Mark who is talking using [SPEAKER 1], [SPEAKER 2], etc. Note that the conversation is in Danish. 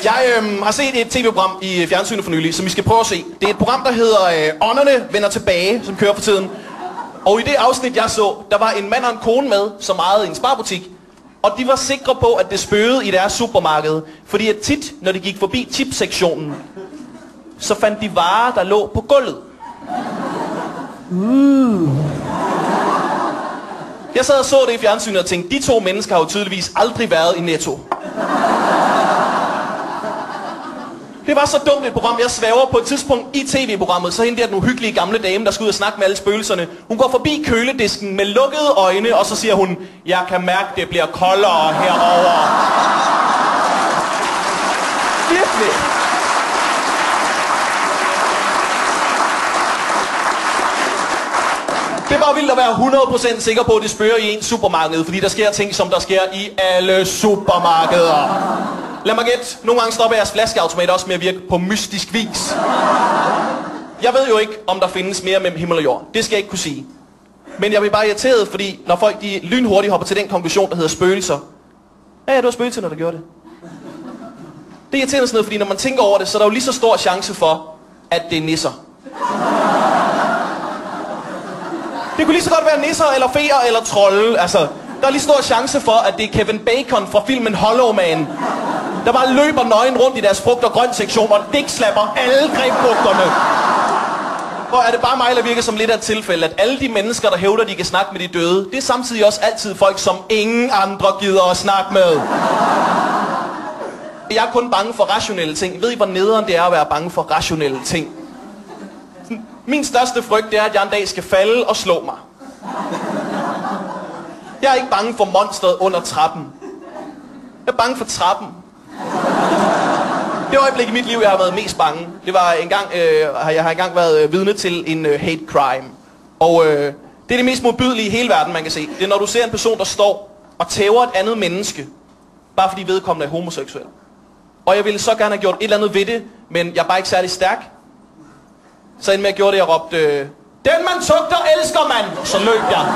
[SPEAKER 1] Jeg har set et tv-program i fjernsynet for nylig, som I skal prøve at se. Det er et program, der hedder Ånderne vender tilbage, som kører for tiden. Og i det afsnit, jeg så, der var en mand og en kone med, som ejede en sparbutik. Og de var sikre på, at det spøgede i deres supermarked. Fordi at tit, når de gik forbi chipsektionen, så fandt de varer, der lå på gulvet. Jeg sad og så det i fjernsynet og tænkte, de to mennesker har jo tydeligvis aldrig været i Netto. Det var så dumt et program, jeg svæver på et tidspunkt i tv-programmet, så hende der den uhyggelige gamle dame, der skal ud og snakke med alle spøgelserne. Hun går forbi køledisken med lukkede øjne, og så siger hun, jeg kan mærke, det bliver koldere herovre. Virkelig. Det er bare vildt at være 100% sikker på, at det spørger i en supermarked, fordi der sker ting, som der sker i alle supermarkeder. Lad mig gætte. Nogle gange stopper jeres flaskeautomat også med at virke på mystisk vis. Jeg ved jo ikke, om der findes mere mellem himmel og jord. Det skal jeg ikke kunne sige. Men jeg bliver bare irriteret, fordi når folk de lynhurtigt hopper til den konklusion, der hedder spøgelser. Ja, det var spøgelser, når der gjorde det. Det er irriterende sådan noget, fordi når man tænker over det, så er der jo lige så stor chance for, at det er nisser. Det kunne lige så godt være nisser, eller feer, eller trolde. Altså, der er lige stor chance for, at det er Kevin Bacon fra filmen Hollow Man, der bare løber nøgen rundt i deres frugt- og grønt sektion og dækslapper alle grebfrugterne. Og er det bare mig, der virker som lidt af et tilfælde, at alle de mennesker, der hævder, de kan snakke med de døde, det er samtidig også altid folk, som ingen andre gider at snakke med. Jeg er kun bange for rationelle ting. Ved I, hvor nederen det er at være bange for rationelle ting? Min største frygt, det er, at jeg en dag skal falde og slå mig. Jeg er ikke bange for monstret under trappen. Jeg er bange for trappen. Det øjeblik i mit liv, jeg har været mest bange, det var engang, jeg har engang været vidne til en hate crime. Og det er det mest modbydelige i hele verden, man kan se. Det er, når du ser en person, der står og tæver et andet menneske, bare fordi vedkommende er homoseksuel. Og jeg ville så gerne have gjort et eller andet ved det, men jeg er bare ikke særlig stærk. Så inden med jeg gjorde det, jeg råbte, den man tugter, elsker man! Så løb jeg.